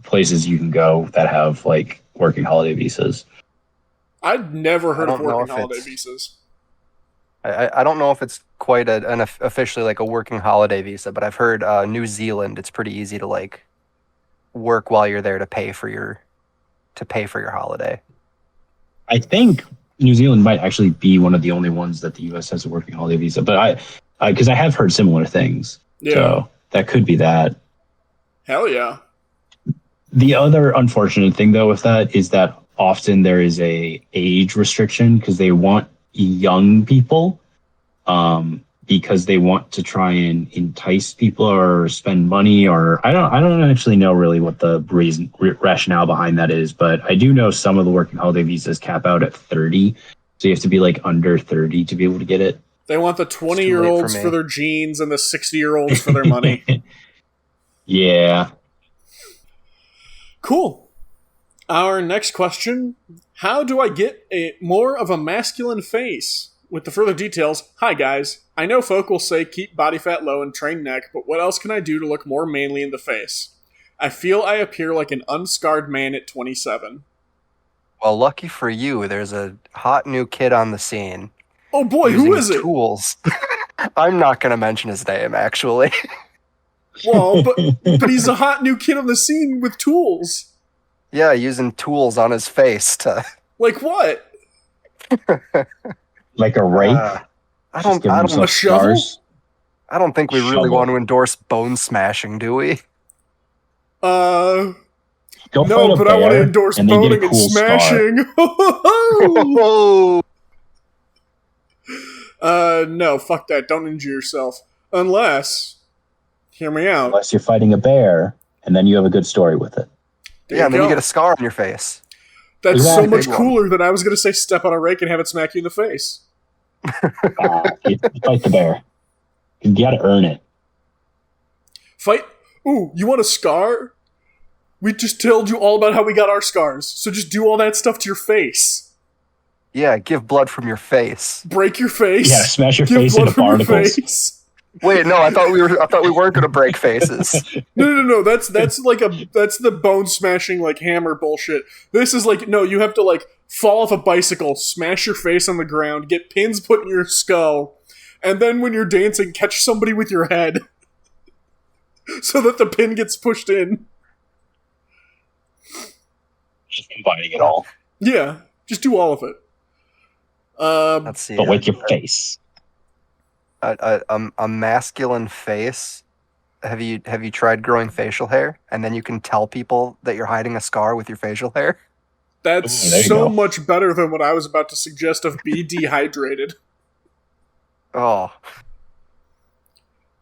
places you can go that have like working holiday visas. I'd never heard of working holiday visas. I don't know if it's quite an officially like a working holiday visa, but I've heard New Zealand, it's pretty easy to like work while you're there to pay for your holiday. I think New Zealand might actually be one of the only ones that the U.S. has a working holiday visa, but because I have heard similar things, so that could be that. Hell yeah. The other unfortunate thing though with that is that often there is a age restriction because they want young people. because they want to try and entice people or spend money, or I don't actually know really what the rationale behind that is, but I do know some of the working holiday visas cap out at 30, so you have to be like under 30 to be able to get it. They want the 20-year-olds for their jeans and the 60-year-olds for their money. Yeah. Cool. Our next question: how do I get more of a masculine face? With the further details, hi guys. I know folk will say keep body fat low and train neck, but what else can I do to look more manly in the face? I feel I appear like an unscarred man at 27. Well, lucky for you, there's a hot new kid on the scene. Oh boy, who is it? Tools. I'm not going to mention his name, actually. Well, but he's a hot new kid on the scene with tools. Yeah, using tools on his face to... Like what? Like a rake? I don't a shovel? I don't think we really want to endorse bone smashing, do we? No, but I want to endorse boning and smashing. No, fuck that. Don't injure yourself. Unless, hear me out. Unless you're fighting a bear, and then you have a good story with it. And then you get a scar on your face. That's so much cooler than I was going to say step on a rake and have it smack you in the face. You fight the bear. You gotta earn it. Fight? Ooh, you want a scar? We just told you all about how we got our scars, so just do all that stuff to your face. Yeah, give blood from your face. Break your face. Yeah, smash your face into particles. Wait, no, I thought we weren't gonna break faces. No. That's the bone smashing like hammer bullshit. This is like, no, you have to like fall off a bicycle, smash your face on the ground, get pins put in your skull, and then when you're dancing, catch somebody with your head so that the pin gets pushed in. Just combining it all. Yeah, just do all of it. Let's see. But with your face. A masculine face. Have you tried growing facial hair, and then you can tell people that you're hiding a scar with your facial hair? That's so much better than what I was about to suggest of be dehydrated. Oh,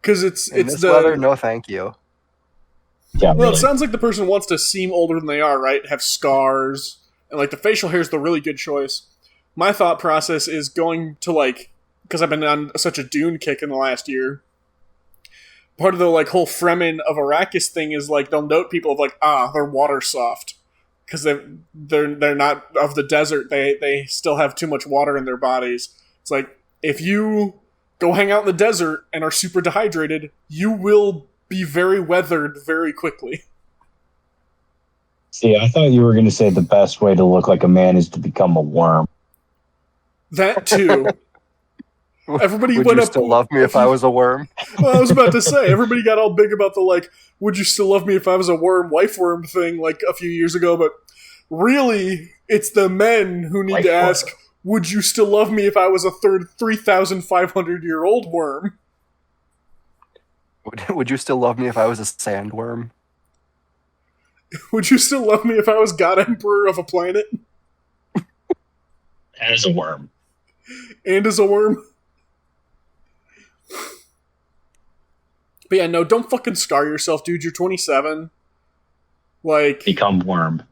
because it's this the weather. No, thank you. Yeah, well, really. It sounds like the person wants to seem older than they are, right? Have scars, and like the facial hair is the really good choice. My thought process is going to like, because I've been on such a Dune kick in the last year. Part of the like whole Fremen of Arrakis thing is like they'll note people of like they're water soft because they're not of the desert. They still have too much water in their bodies. It's like if you go hang out in the desert and are super dehydrated, you will be very weathered very quickly. See, I thought you were going to say the best way to look like a man is to become a worm. That too. Everybody would went you up. Still love me if I was a worm? Well, I was about to say, everybody got all big about the like, would you still love me if I was a worm, wife worm thing like a few years ago, but really, it's the men who need to ask, would you still love me if I was a 3,500-year-old worm? Would you still love me if I was a sandworm? Would you still love me if I was God Emperor of a planet? As a worm. And as a worm? But yeah, no, don't fucking scar yourself, dude. You're 27. Like, become worm.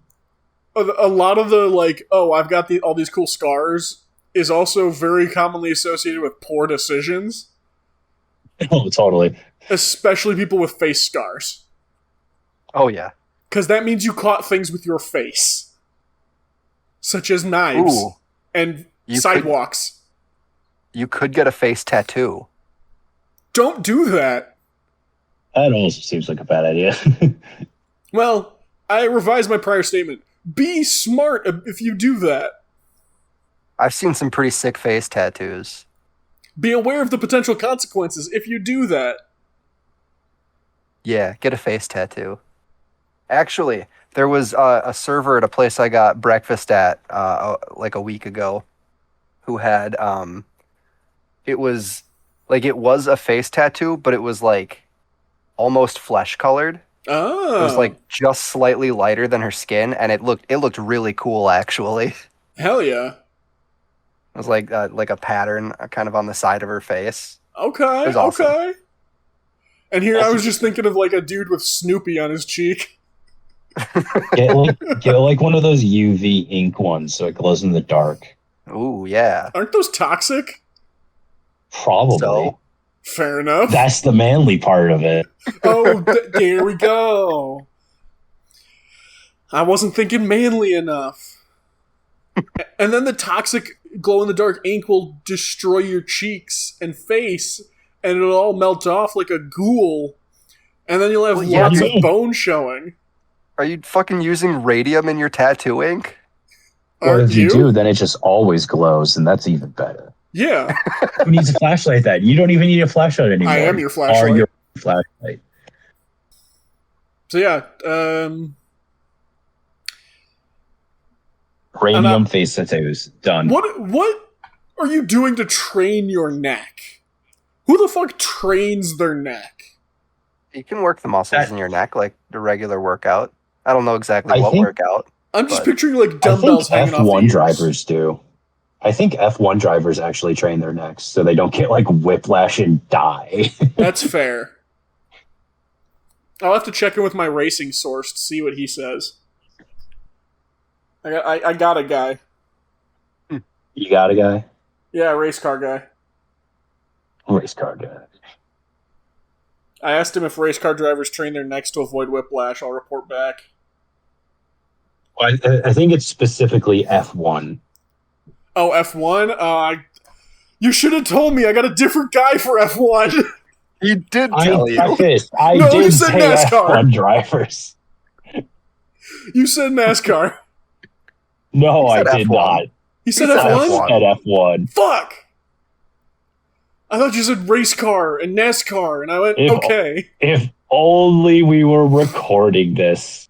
A lot of the, like, I've got all these cool scars is also very commonly associated with poor decisions. Oh, totally. Especially people with face scars. Oh, yeah. Because that means you caught things with your face. Such as knives. Ooh. And sidewalks. You could get a face tattoo. Don't do that. That also seems like a bad idea. Well, I revised my prior statement. Be smart if you do that. I've seen some pretty sick face tattoos. Be aware of the potential consequences if you do that. Yeah, get a face tattoo. Actually, there was a server at a place I got breakfast at like a week ago who had it was a face tattoo, but it was like almost flesh colored. Oh. It was like just slightly lighter than her skin, and it looked really cool actually. Hell yeah. It was like a pattern kind of on the side of her face. Okay, was awesome. okay. And here I was just thinking of like a dude with Snoopy on his cheek. Get like one of those UV ink ones so it glows in the dark. Ooh, yeah. Aren't those toxic? Probably. So, Fair enough. That's the manly part of it. Oh, there we go. I wasn't thinking manly enough. And then the toxic glow-in-the-dark ink will destroy your cheeks and face, and it'll all melt off like a ghoul. And then you'll have Well, yeah, lots of dude. bone showing. are you fucking using radium in your tattoo ink? Or Aren't if you do, then it just always glows, and that's even better. Yeah. Who needs a flashlight then? You don't even need a flashlight anymore. I am your Are flashlight. your flashlight. So yeah, Radium face tattoos. Done. what are you doing to train your neck? Who the fuck trains their neck? You can work the muscles in your neck like the regular workout. I don't know exactly I what think- workout. I'm just But- picturing like I think dumbbells hanging off the F1 ears. drivers do. I think F1 drivers actually train their necks so they don't get like whiplash and die. That's fair. I'll have to check in with my racing source to see what he says. I got a guy. You got a guy? Yeah, race car guy. Race car guy. I asked him if race car drivers train their necks to avoid whiplash. I'll report back. I think it's specifically F1. Oh, F1? You should have told me. I got a different guy for F1. He did I tell you. prefaced. I No, you did said say NASCAR. F1 drivers. You said NASCAR. No, He I said did F1. not. He said said F1? F1. At F1. Fuck! I thought you said race car and NASCAR, and I went, If- okay. If only we were recording this.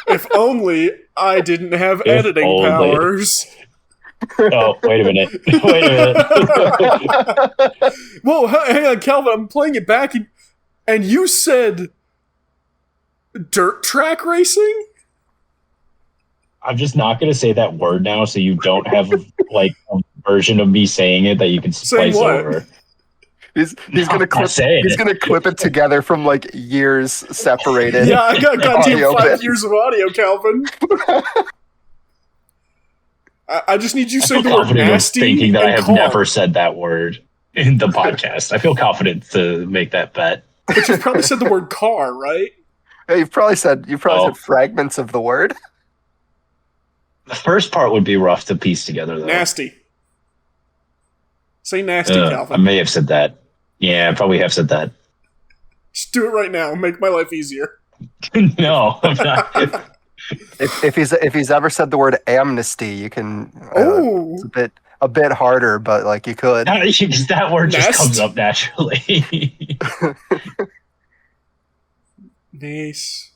If only I didn't have If editing only. powers. Oh, wait a minute. Wait a minute. Whoa, hang on, Calvin. I'm playing it back, and you said dirt track racing? I'm just not going to say that word now so you don't have like a version of me saying it that you can Saying splice what? over. He's No, gonna I'm clip. saying He's it. gonna clip it together from like years separated. Yeah, I got goddamn Audio 5 bit. years of audio, Calvin. I just need you to I say feel the word confident of nasty thinking that I and have car. never said that word in the podcast. I feel confident to make that bet. But you've probably said the word car, right? Hey, you've probably said Oh. said fragments of the word. The first part would be rough to piece together, though. Nasty. Say nasty, I Calvin. may have said that. Yeah, I probably have said that. Just do it right now. Make my life easier. No, I'm not. If he's ever said the word amnesty, you can. Oh, It's a bit harder, but like you could. That word just Nest? comes up naturally. nice.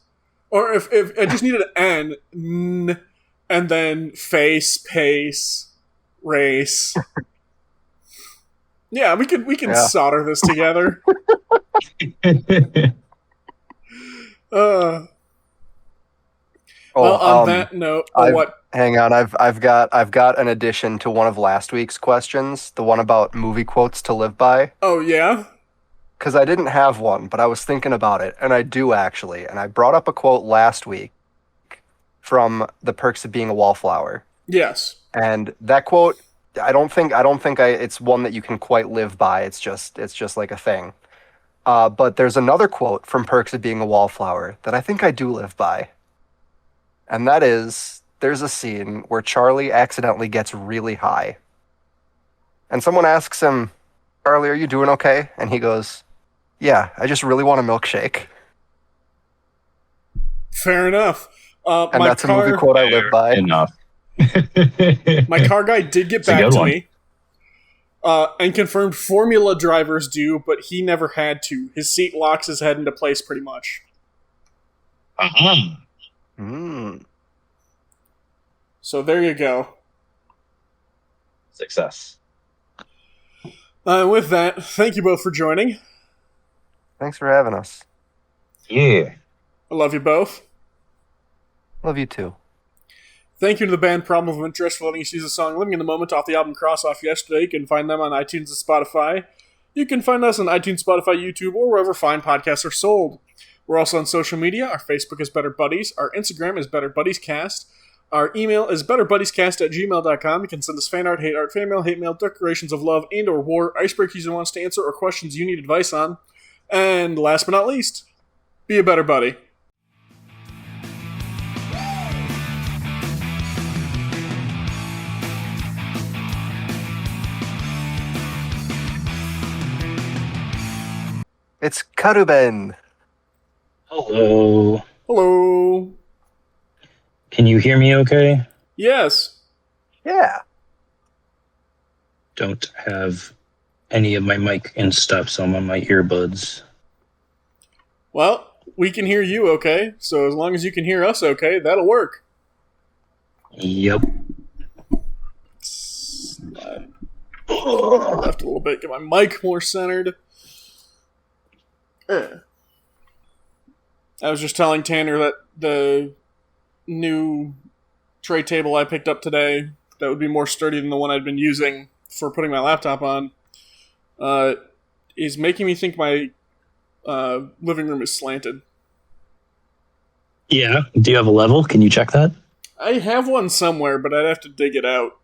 Or if I just needed an N, and then face, pace, race. Yeah, we can Yeah. solder this together. Well, on that note, what? Hang on, I've got an addition to one of last week's questions, the one about movie quotes to live by. Oh yeah. Because I didn't have one, but I was thinking about it, and I do actually. And I brought up a quote last week from The Perks of Being a Wallflower, Yes. and that quote, I don't think it's one that you can quite live by. It's just like a thing. But there's another quote from Perks of Being a Wallflower that I think I do live by, and that is, there's a scene where Charlie accidentally gets really high, and someone asks him, "Charlie, are you doing okay?" And he goes, "Yeah, I just really want a milkshake." Fair enough. And that's a movie quote I live by. Enough. My car guy did get It's a back good to one. me. And confirmed Formula drivers do, but he never had to. His seat locks his head into place pretty much. Mm. So there you go. Success. With that, thank you both for joining. Thanks for having us. Yeah. I love you both. Love you too. Thank you to the band Problem of Interest for letting us use the song Living in the Moment off the album Cross Off Yesterday. You can find them on iTunes and Spotify. You can find us on iTunes, Spotify, YouTube, or wherever fine podcasts are sold. We're also on social media. Our Facebook is Better Buddies. Our Instagram is Better Buddies Cast. Our email is betterbuddiescast@gmail.com. You can send us fan art, hate mail, declarations of love and or war, icebreakers you want us to answer, or questions you need advice on. And last but not least, be a better buddy. It's Karuben. Hello. Hello. Can you hear me okay? Yes. Yeah. Don't have any of my mic and stuff, so I'm on my earbuds. Well, we can hear you okay, so as long as you can hear us okay, that'll work. Yep. Left a little bit, get my mic more centered. I was just telling Tanner that the new tray table I picked up today, that would be more sturdy than the one I'd been using for putting my laptop on, is making me think my living room is slanted. Yeah. Do you have a level? Can you check that? I have one somewhere, but I'd have to dig it out.